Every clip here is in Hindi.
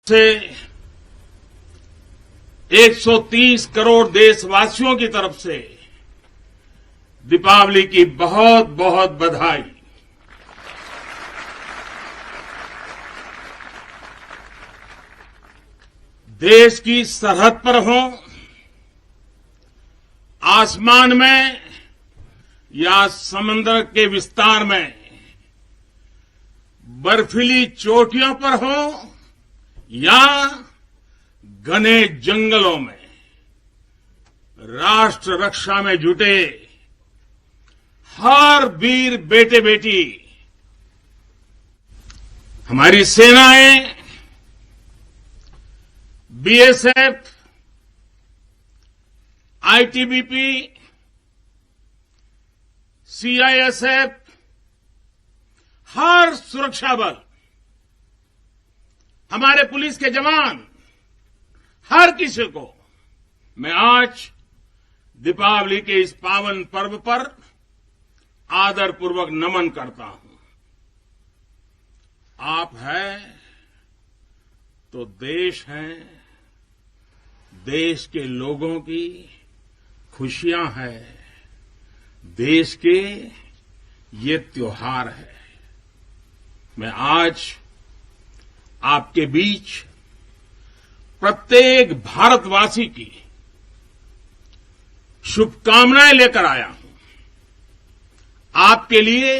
से 130 करोड़ देशवासियों की तरफ से दीपावली की बहुत बहुत बधाई। देश की सरहद पर हो, आसमान में या समंदर के विस्तार में, बर्फीली चोटियों पर हो या घने जंगलों में, राष्ट्र रक्षा में जुटे हर वीर बेटे बेटी, हमारी सेनाएं, बीएसएफ, आईटीबीपी, सीआईएसएफ, हर सुरक्षा बल, हमारे पुलिस के जवान, हर किसी को मैं आज दीपावली के इस पावन पर्व पर आदरपूर्वक नमन करता हूं। आप हैं तो देश है, देश के लोगों की खुशियां हैं, देश के ये त्योहार है। मैं आज आपके बीच प्रत्येक भारतवासी की शुभकामनाएं लेकर आया हूं। आपके लिए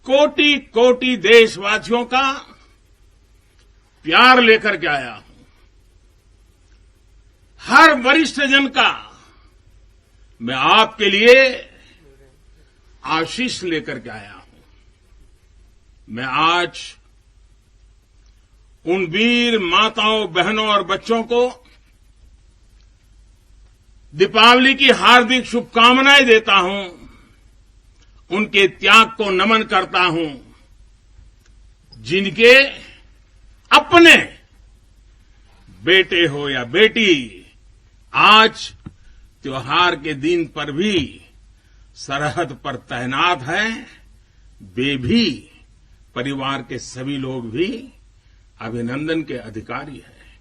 कोटि कोटि देशवासियों का प्यार लेकर के आया हूं। हर वरिष्ठ जन का मैं आपके लिए आशीष लेकर के आया हूं। मैं आज उन वीर माताओं, बहनों और बच्चों को दीपावली की हार्दिक शुभकामनाएं देता हूं, उनके त्याग को नमन करता हूं, जिनके अपने बेटे हो या बेटी आज त्योहार के दिन पर भी सरहद पर तैनात हैं। वे भी, परिवार के सभी लोग भी अभिनंदन के अधिकारी हैं।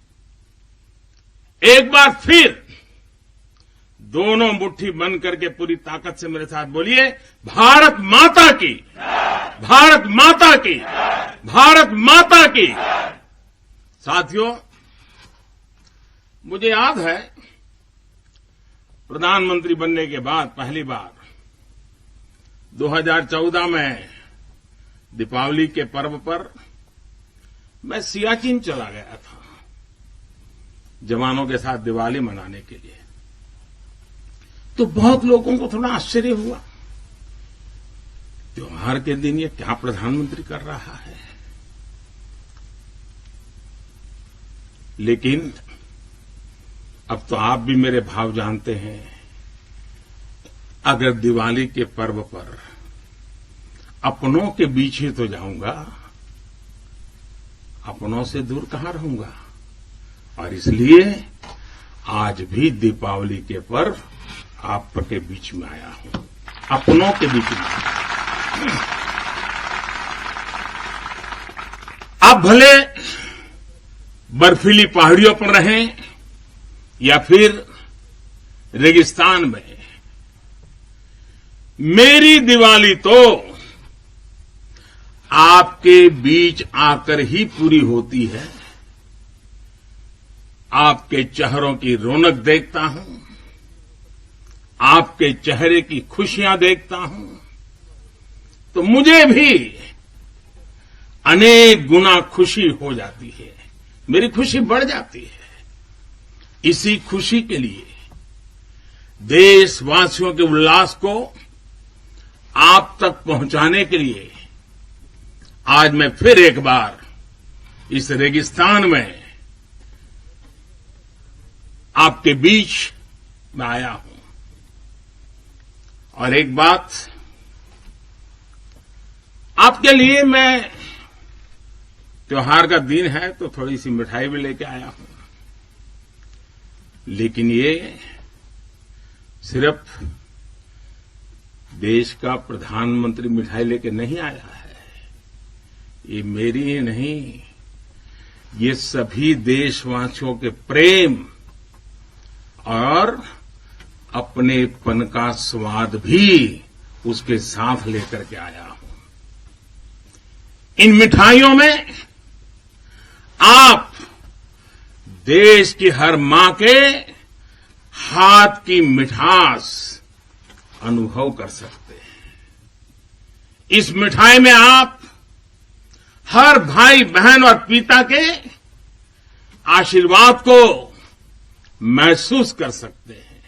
एक बार फिर दोनों मुट्ठी बंद करके पूरी ताकत से मेरे साथ बोलिए, भारत माता की, भारत माता की, भारत माता की। साथियों, मुझे याद है प्रधानमंत्री बनने के बाद पहली बार 2014 में दीपावली के पर्व पर मैं सियाचिन चला गया था जवानों के साथ दिवाली मनाने के लिए। तो बहुत लोगों को थोड़ा आश्चर्य हुआ, त्योहार के दिन ये क्या प्रधानमंत्री कर रहा है। लेकिन अब तो आप भी मेरे भाव जानते हैं। अगर दिवाली के पर्व पर अपनों के बीच ही तो जाऊंगा, अपनों से दूर कहां रहूंगा। और इसलिए आज भी दीपावली के पर्व आपके बीच में आया हूं, अपनों के बीच में। आप भले बर्फीली पहाड़ियों पर रहें या फिर रेगिस्तान में, मेरी दिवाली तो आपके बीच आकर ही पूरी होती है। आपके चेहरों की रौनक देखता हूं, आपके चेहरे की खुशियां देखता हूं, तो मुझे भी अनेक गुना खुशी हो जाती है, मेरी खुशी बढ़ जाती है। इसी खुशी के लिए, देशवासियों के उल्लास को आप तक पहुंचाने के लिए आज मैं फिर एक बार इस रेगिस्तान में आपके बीच में आया हूं। और एक बात आपके लिए, मैं त्योहार का दिन है तो थोड़ी सी मिठाई भी लेके आया हूं। लेकिन ये सिर्फ देश का प्रधानमंत्री मिठाई लेके नहीं आया है। ये मेरी ही नहीं, ये सभी देशवासियों के प्रेम और अपनेपन का स्वाद भी उसके साथ लेकर के आया हूं। इन मिठाइयों में आप देश की हर मां के हाथ की मिठास अनुभव कर सकते हैं। इस मिठाई में आप हर भाई बहन और पिता के आशीर्वाद को महसूस कर सकते हैं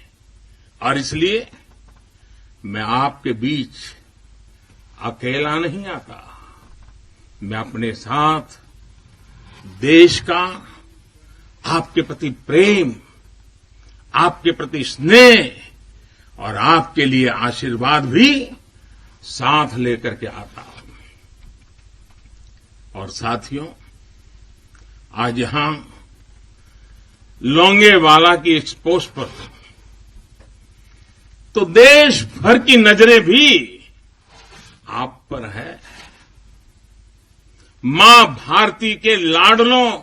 और इसलिए मैं आपके बीच अकेला नहीं आता। मैं अपने साथ देश का आपके प्रति प्रेम, आपके प्रति स्नेह और आपके लिए आशीर्वाद भी साथ लेकर के आता हूं। और साथियों, आज यहां लोंगेवाला की इस पोस्ट पर तो देश भर की नजरें भी आप पर है। मां भारती के लाडलों,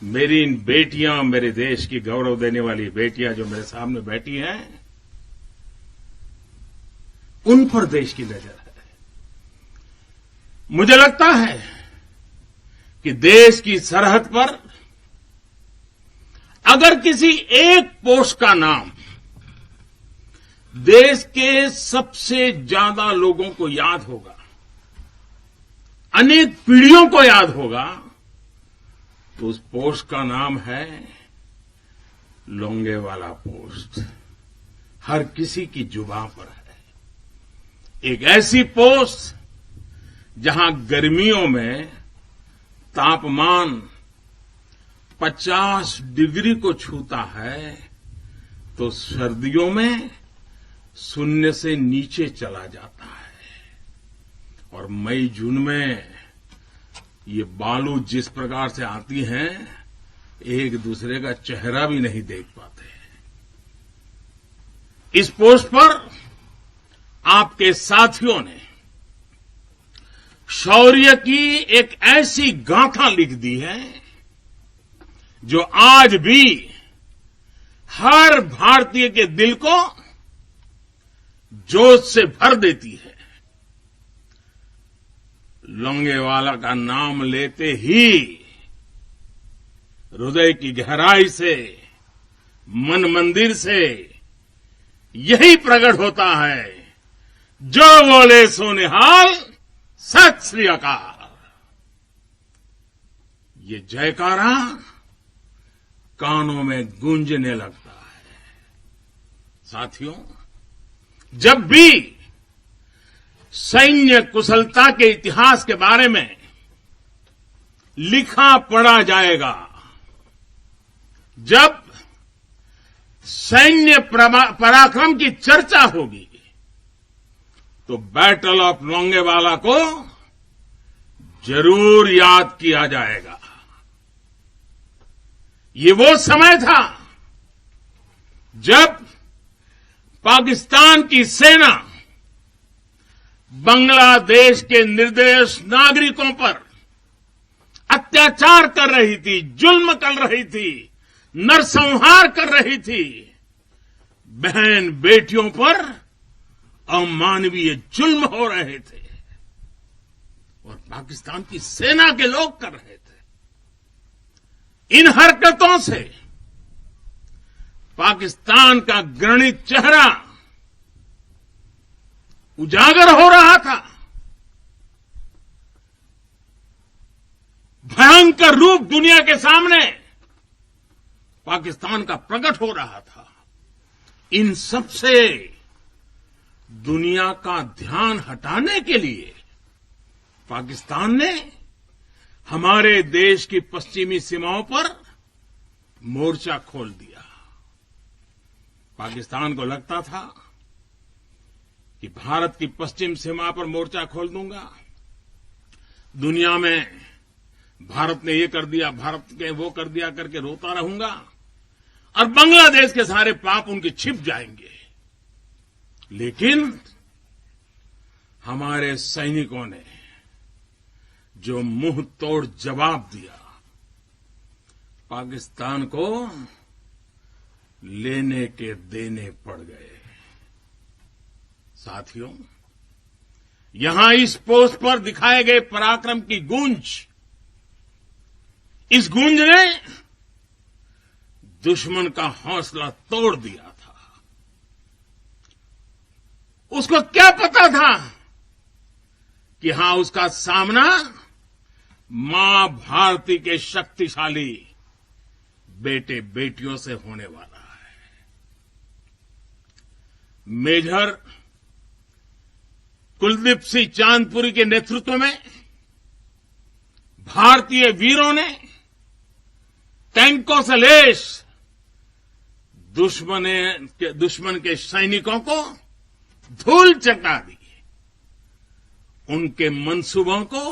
मेरी इन बेटियां, मेरे देश की गौरव देने वाली बेटियां जो मेरे सामने बैठी हैं, उन पर देश की नजर है। मुझे लगता है कि देश की सरहद पर अगर किसी एक पोस्ट का नाम देश के सबसे ज्यादा लोगों को याद होगा, अनेक पीढ़ियों को याद होगा, तो उस पोस्ट का नाम है लोंगेवाला पोस्ट। हर किसी की जुबान पर है। एक ऐसी पोस्ट जहां गर्मियों में तापमान 50 डिग्री को छूता है तो सर्दियों में शून्य से नीचे चला जाता है। और मई जून में ये बालू जिस प्रकार से आती हैं, एक दूसरे का चेहरा भी नहीं देख पाते। इस पोस्ट पर आपके साथियों ने शौर्य की एक ऐसी गाथा लिख दी है जो आज भी हर भारतीय के दिल को जोश से भर देती है। लोंगेवाला का नाम लेते ही हृदय की गहराई से, मन मंदिर से यही प्रकट होता है, जो बोले सो निहाल, सत श्री अकाल। ये जयकारा कानों में गूंजने लगता है। साथियों, जब भी सैन्य कुशलता के इतिहास के बारे में लिखा पढ़ा जाएगा, जब सैन्य पराक्रम की चर्चा होगी, तो बैटल ऑफ लोंगेवाला को जरूर याद किया जाएगा। ये वो समय था जब पाकिस्तान की सेना बांग्लादेश के निर्दोष नागरिकों पर अत्याचार कर रही थी, जुल्म कर रही थी, नरसंहार कर रही थी। बहन बेटियों पर अमानवीय जुल्म हो रहे थे और पाकिस्तान की सेना के लोग कर रहे थे। इन हरकतों से पाकिस्तान का घृणित चेहरा उजागर हो रहा था। भयंकर रूप दुनिया के सामने पाकिस्तान का प्रकट हो रहा था। इन सब से दुनिया का ध्यान हटाने के लिए पाकिस्तान ने हमारे देश की पश्चिमी सीमाओं पर मोर्चा खोल दिया। पाकिस्तान को लगता था कि भारत की पश्चिम सीमा पर मोर्चा खोल दूंगा, दुनिया में भारत ने ये कर दिया, भारत ने वो कर दिया करके रोता रहूंगा और बांग्लादेश के सारे पाप उनके छिप जाएंगे। लेकिन हमारे सैनिकों ने जो मुंह तोड़ जवाब दिया, पाकिस्तान को लेने के देने पड़ गए। साथियों, यहां इस पोस्ट पर दिखाए गए पराक्रम की गूंज, इस गूंज ने दुश्मन का हौसला तोड़ दिया था। उसको क्या पता था कि उसका सामना मां भारती के शक्तिशाली बेटे बेटियों से होने वाला है। मेजर कुलदीप सिंह चांदपुरी के नेतृत्व में भारतीय वीरों ने टैंकों से लैस दुश्मन के सैनिकों को धूल चटा दी, उनके मंसूबों को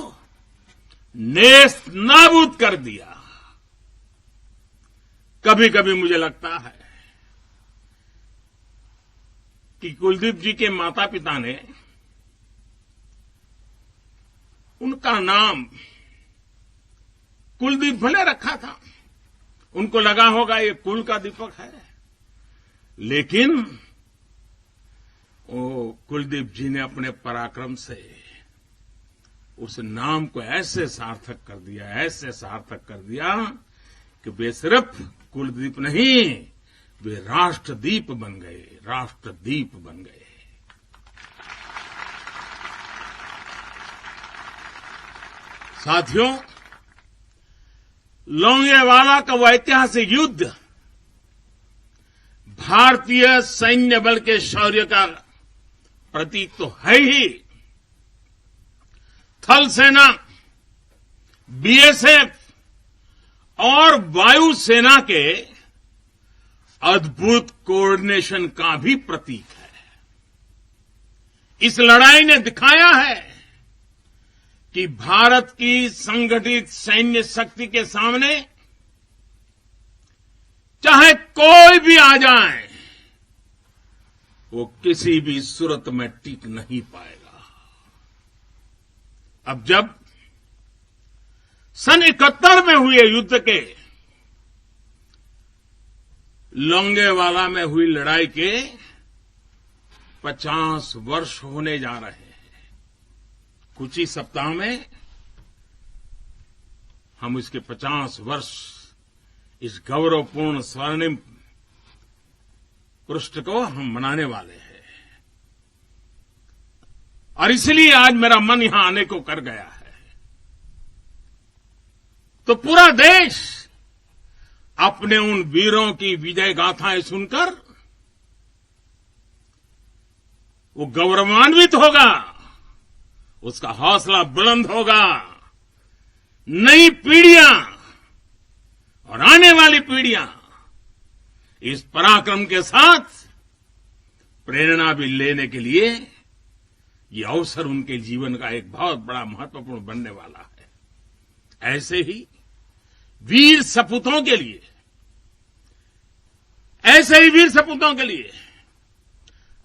नेस्त नाबूद कर दिया। कभी कभी मुझे लगता है कि कुलदीप जी के माता पिता ने उनका नाम कुलदीप भले रखा था, उनको लगा होगा ये कुल का दीपक है, लेकिन कुलदीप जी ने अपने पराक्रम से उस नाम को ऐसे सार्थक कर दिया कि वे सिर्फ कुलदीप नहीं, वे राष्ट्रदीप बन गए। साथियों, लोंगेवाला का वो ऐतिहासिक युद्ध भारतीय सैन्य बल के शौर्य का प्रतीक तो है ही। थल सेना, बीएसएफ और वायुसेना के अद्भुत कोऑर्डिनेशन का भी प्रतीक है। इस लड़ाई ने दिखाया है कि भारत की संगठित सैन्य शक्ति के सामने चाहे कोई भी आ जाए, वो किसी भी सूरत में टिक नहीं पाएगा। अब जब सन 71 में हुए युद्ध के लोंगेवाला में हुई लड़ाई के 50 वर्ष होने जा रहे हैं। कुछ ही सप्ताह में हम इसके 50 वर्ष इस गौरवपूर्ण स्वर्णिम पृष्ठ को हम मनाने वाले हैं, और इसलिए आज मेरा मन यहां आने को कर गया है। तो पूरा देश अपने उन वीरों की विजय गाथाएं सुनकर वो गौरवान्वित होगा, उसका हौसला बुलंद होगा। नई पीढ़ियां और आने वाली पीढ़ियां इस पराक्रम के साथ प्रेरणा भी लेने के लिए ये अवसर उनके जीवन का एक बहुत बड़ा महत्वपूर्ण बनने वाला है। ऐसे ही वीर सपूतों के लिए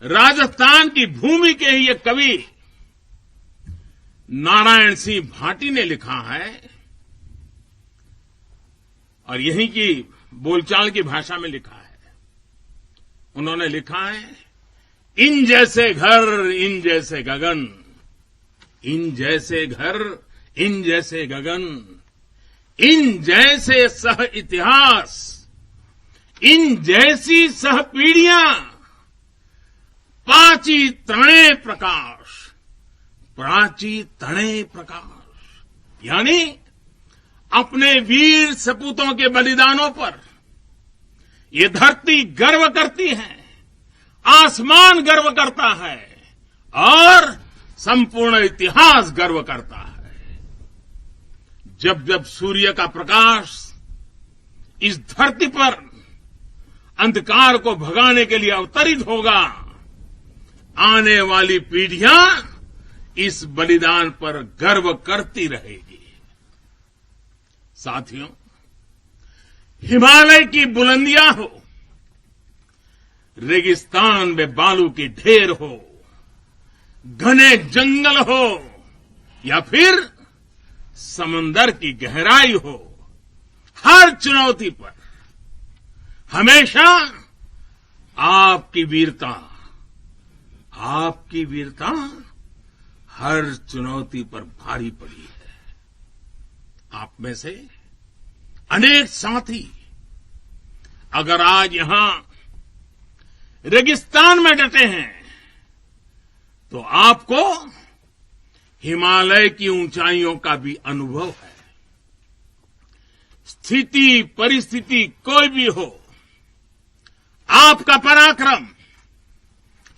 राजस्थान की भूमि के ही एक कवि नारायण सिंह भाटी ने लिखा है, और यहीं की बोलचाल की भाषा में लिखा है। उन्होंने लिखा है, इन जैसे घर इन जैसे गगन, इन जैसे घर इन जैसे गगन, इन जैसे सह इतिहास, इन जैसी सह पीढ़ियां, प्राची तणे प्रकाश। यानी अपने वीर सपूतों के बलिदानों पर ये धरती गर्व करती है, आसमान गर्व करता है, और संपूर्ण इतिहास गर्व करता है। जब जब सूर्य का प्रकाश इस धरती पर अंधकार को भगाने के लिए अवतरित होगा, आने वाली पीढ़ियां इस बलिदान पर गर्व करती रहेगी। साथियों, हिमालय की बुलंदियां हो, रेगिस्तान में बालू की ढेर हो, घने जंगल हो, या फिर समंदर की गहराई हो, हर चुनौती पर हमेशा आपकी वीरता हर चुनौती पर भारी पड़ी है। आप में से अनेक साथी अगर आज यहां रेगिस्तान में डटे हैं तो आपको हिमालय की ऊंचाइयों का भी अनुभव है। स्थिति परिस्थिति कोई भी हो, आपका पराक्रम,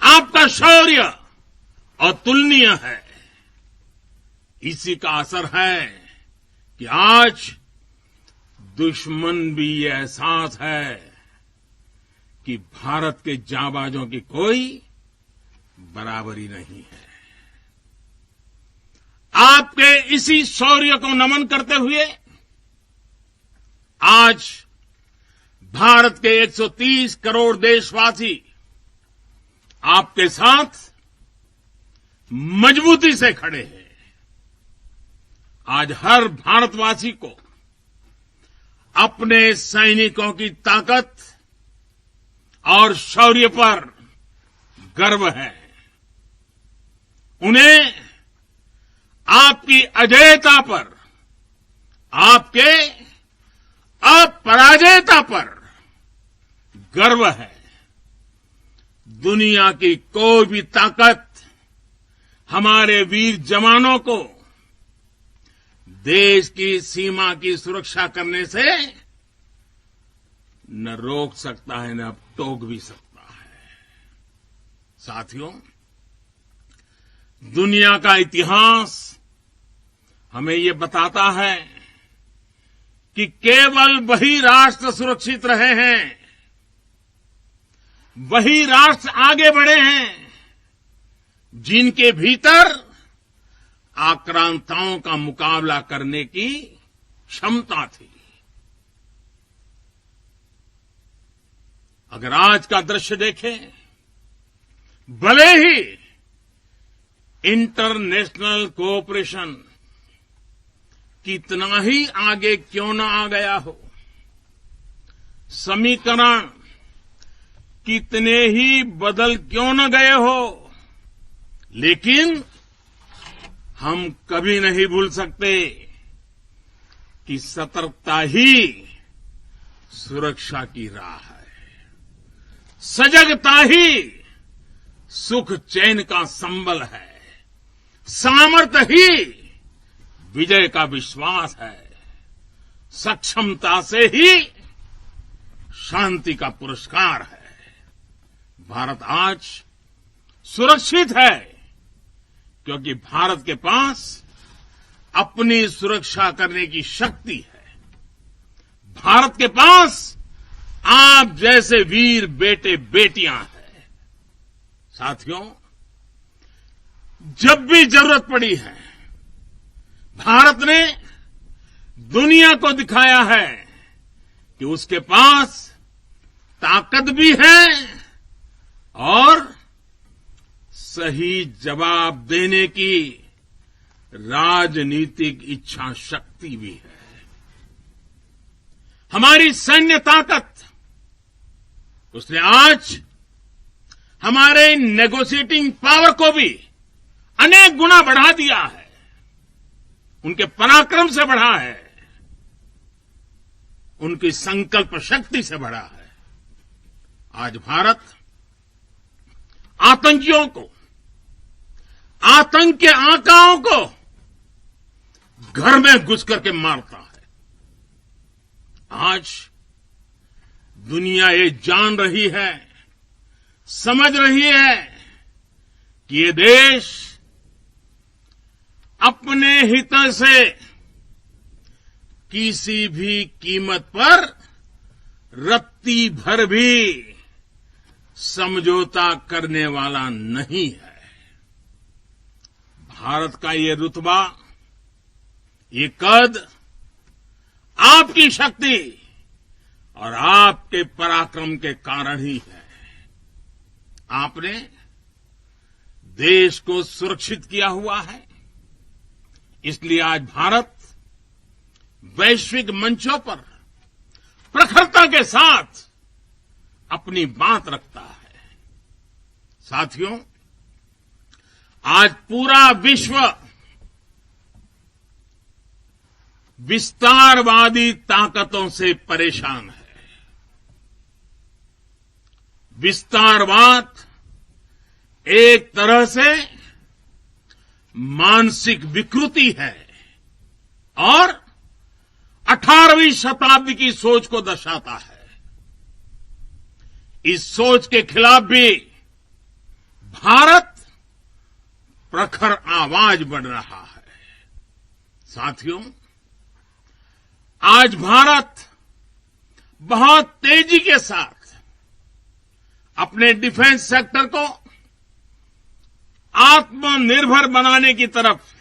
आपका शौर्य अतुलनीय है। इसी का असर है कि आज दुश्मन भी ये एहसास है कि भारत के जांबाजों की कोई बराबरी नहीं है। आपके इसी शौर्य को नमन करते हुए आज भारत के 130 करोड़ देशवासी आपके साथ मजबूती से खड़े हैं। आज हर भारतवासी को अपने सैनिकों की ताकत और शौर्य पर गर्व है। उन्हें आपकी अजेयता पर, आपके अपराजेयता पर गर्व है। दुनिया की कोई भी ताकत हमारे वीर जवानों को देश की सीमा की सुरक्षा करने से न रोक सकता है, न टोक भी सकता है। साथियों, दुनिया का इतिहास हमें ये बताता है कि केवल वही राष्ट्र सुरक्षित रहे हैं, वही राष्ट्र आगे बढ़े हैं जिनके भीतर आक्रांताओं का मुकाबला करने की क्षमता थी। अगर आज का दृश्य देखें, भले ही इंटरनेशनल कोऑपरेशन कितना ही आगे क्यों न आ गया हो, समीकरण कितने ही बदल क्यों न गए हो, लेकिन हम कभी नहीं भूल सकते कि सतर्कता ही सुरक्षा की राह है। सजगता ही सुख चैन का संबल है। सामर्थ्य ही विजय का विश्वास है। सक्षमता से ही शांति का पुरस्कार है। भारत आज सुरक्षित है क्योंकि भारत के पास अपनी सुरक्षा करने की शक्ति है। भारत के पास आप जैसे वीर बेटे बेटियां हैं। साथियों, जब भी जरूरत पड़ी है, भारत ने दुनिया को दिखाया है कि उसके पास ताकत भी है और सही जवाब देने की राजनीतिक इच्छा शक्ति भी है। हमारी सैन्य ताकत, उसने आज हमारे नेगोशिएटिंग पावर को भी अनेक गुना बढ़ा दिया है। उनके पराक्रम से बढ़ा है, उनकी संकल्प शक्ति से बढ़ा है। आज भारत आतंकियों को, आतंक के आकाओं को घर में घुस करके मारता है। आज दुनिया ये जान रही है, समझ रही है कि ये देश अपने हित से किसी भी कीमत पर रत्ती भर भी समझौता करने वाला नहीं है। भारत का ये रुतबा, ये कद आपकी शक्ति और आपके पराक्रम के कारण ही है। आपने देश को सुरक्षित किया हुआ है, इसलिए आज भारत वैश्विक मंचों पर प्रखरता के साथ अपनी बात रखता है। साथियों, आज पूरा विश्व विस्तारवादी ताकतों से परेशान है। विस्तारवाद एक तरह से मानसिक विकृति है और 18वीं शताब्दी की सोच को दर्शाता है। इस सोच के खिलाफ भी भारत प्रखर आवाज बढ़ रहा है। साथियों, आज भारत बहुत तेजी के साथ अपने डिफेंस सेक्टर को आत्मनिर्भर बनाने की तरफ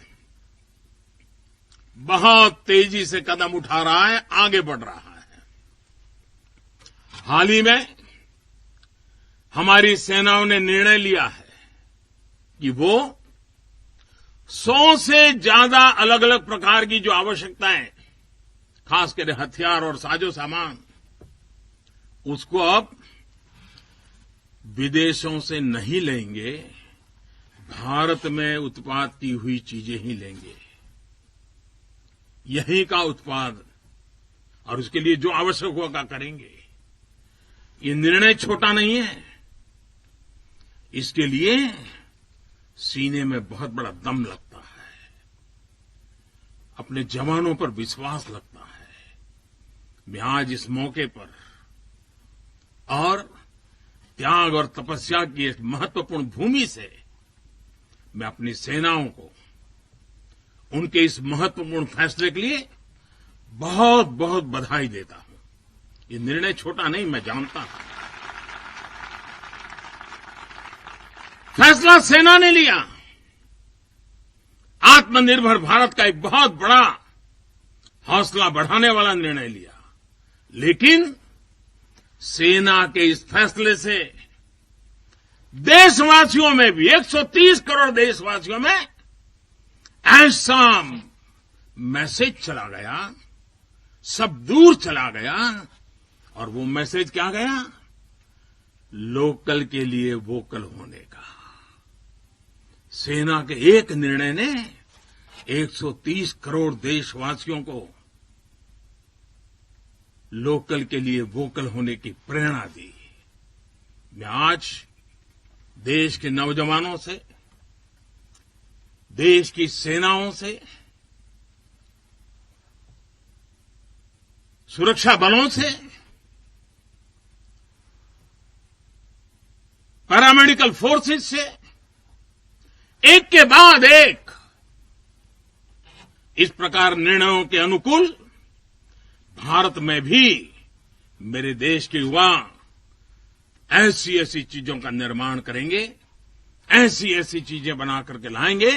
बहुत तेजी से कदम उठा रहा है, आगे बढ़ रहा है। हाल ही में हमारी सेनाओं ने निर्णय लिया है कि वो 100 से ज्यादा अलग अलग प्रकार की जो आवश्यकताएं, खासकर हथियार और साजो सामान, उसको अब विदेशों से नहीं लेंगे, भारत में उत्पाद की हुई चीजें ही लेंगे। यहीं का उत्पाद और उसके लिए जो आवश्यक होगा करेंगे। ये निर्णय छोटा नहीं है। इसके लिए सीने में बहुत बड़ा दम लगता है, अपने जवानों पर विश्वास लगता है। मैं आज इस मौके पर और त्याग और तपस्या की एक महत्वपूर्ण भूमि से मैं अपनी सेनाओं को उनके इस महत्वपूर्ण फैसले के लिए बहुत बहुत बधाई देता हूं। ये निर्णय छोटा नहीं, मैं जानता हूं। फैसला सेना ने लिया। आत्मनिर्भर भारत का एक बहुत बड़ा हौसला बढ़ाने वाला निर्णय लिया। लेकिन सेना के इस फैसले से देशवासियों में भी, 130 करोड़ देशवासियों में ऐसा मैसेज चला गया, सब दूर चला गया। और वो मैसेज क्या गया? लोकल के लिए वोकल होने का। सेना के एक निर्णय ने 130 करोड़ देशवासियों को लोकल के लिए वोकल होने की प्रेरणा दी। मैं आज देश के नौजवानों से, देश की सेनाओं से, सुरक्षा बलों से, पैरामेडिकल फोर्सेस से एक के बाद एक इस प्रकार निर्णयों के अनुकूल भारत में भी मेरे देश के युवा ऐसी ऐसी चीजों का निर्माण करेंगे, ऐसी ऐसी चीजें बना करके लाएंगे।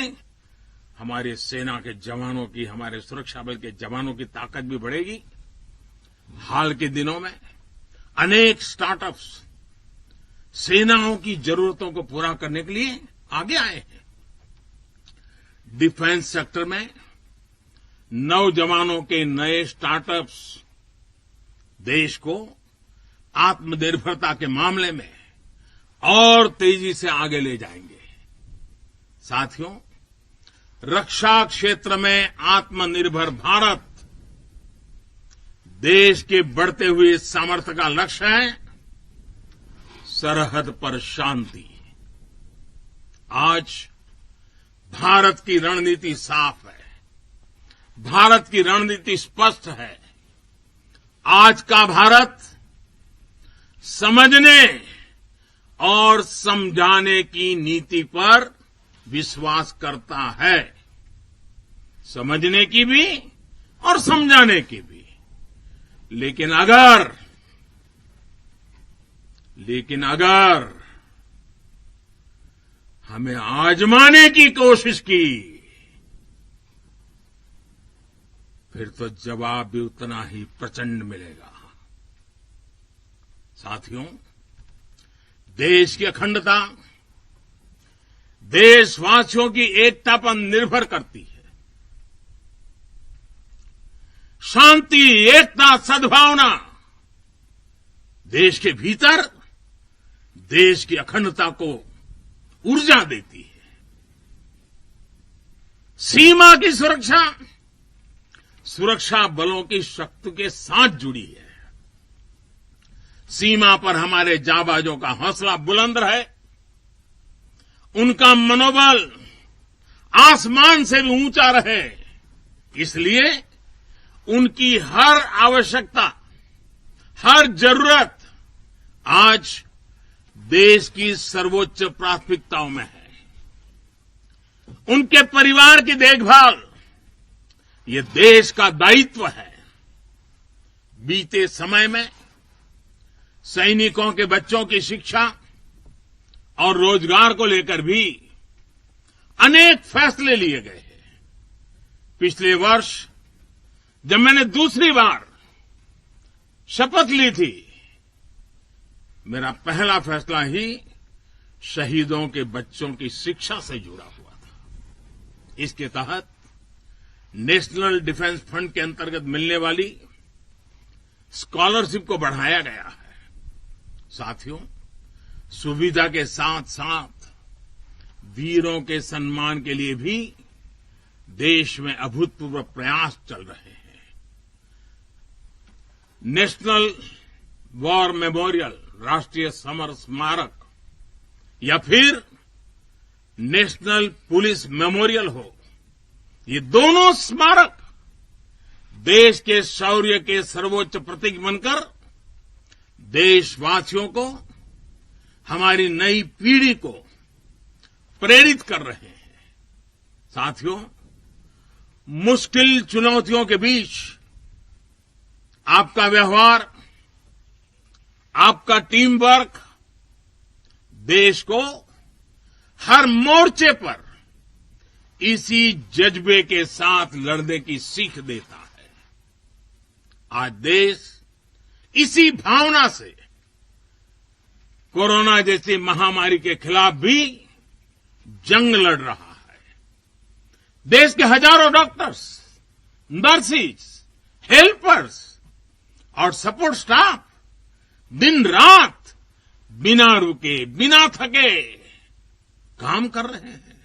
हमारे सेना के जवानों की, हमारे सुरक्षा बल के जवानों की ताकत भी बढ़ेगी। हाल के दिनों में अनेक स्टार्टअप्स सेनाओं की जरूरतों को पूरा करने के लिए आगे आए हैं। डिफेंस सेक्टर में नौजवानों के नए स्टार्टअप्स देश को आत्मनिर्भरता के मामले में और तेजी से आगे ले जाएंगे। साथियों, रक्षा क्षेत्र में आत्मनिर्भर भारत देश के बढ़ते हुए सामर्थ्य का लक्ष्य है। सरहद पर शांति। आज भारत की रणनीति साफ है, भारत की रणनीति स्पष्ट है। आज का भारत समझने और समझाने की नीति पर विश्वास करता है, समझने की भी और समझाने की भी। लेकिन अगर हमें आजमाने की कोशिश की, फिर तो जवाब भी उतना ही प्रचंड मिलेगा। साथियों, देश की अखंडता देशवासियों की एकता पर निर्भर करती है। शांति, एकता, सद्भावना देश के भीतर देश की अखंडता को ऊर्जा देती है। सीमा की सुरक्षा सुरक्षा बलों की शक्ति के साथ जुड़ी है। सीमा पर हमारे जांबाजों का हौसला बुलंद रहे, उनका मनोबल आसमान से भी ऊंचा रहे, इसलिए उनकी हर आवश्यकता, हर जरूरत आज देश की सर्वोच्च प्राथमिकताओं में है। उनके परिवार की देखभाल ये देश का दायित्व है। बीते समय में सैनिकों के बच्चों की शिक्षा और रोजगार को लेकर भी अनेक फैसले लिए गए हैं। पिछले वर्ष जब मैंने दूसरी बार शपथ ली थी, मेरा पहला फैसला ही शहीदों के बच्चों की शिक्षा से जुड़ा हुआ था। इसके तहत नेशनल डिफेंस फंड के अंतर्गत मिलने वाली स्कॉलरशिप को बढ़ाया गया है। साथियों, सुविधा के साथ साथ वीरों के सम्मान के लिए भी देश में अभूतपूर्व प्रयास चल रहे हैं। नेशनल वॉर मेमोरियल, राष्ट्रीय समर स्मारक, या फिर नेशनल पुलिस मेमोरियल हो, ये दोनों स्मारक देश के शौर्य के सर्वोच्च प्रतीक बनकर देशवासियों को, हमारी नई पीढ़ी को प्रेरित कर रहे हैं। साथियों, मुश्किल चुनौतियों के बीच आपका व्यवहार, आपका टीम वर्क देश को हर मोर्चे पर इसी जज्बे के साथ लड़ने की सीख देता है। आज देश इसी भावना से कोरोना जैसी महामारी के खिलाफ भी जंग लड़ रहा है। देश के हजारों डॉक्टर्स, नर्सिस, हेल्पर्स और सपोर्ट स्टाफ दिन रात बिना रुके, बिना थके काम कर रहे हैं।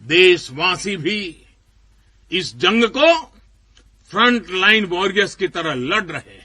देशवासी भी इस जंग को फ्रंट लाइन वॉरियर्स की तरह लड़ रहे हैं।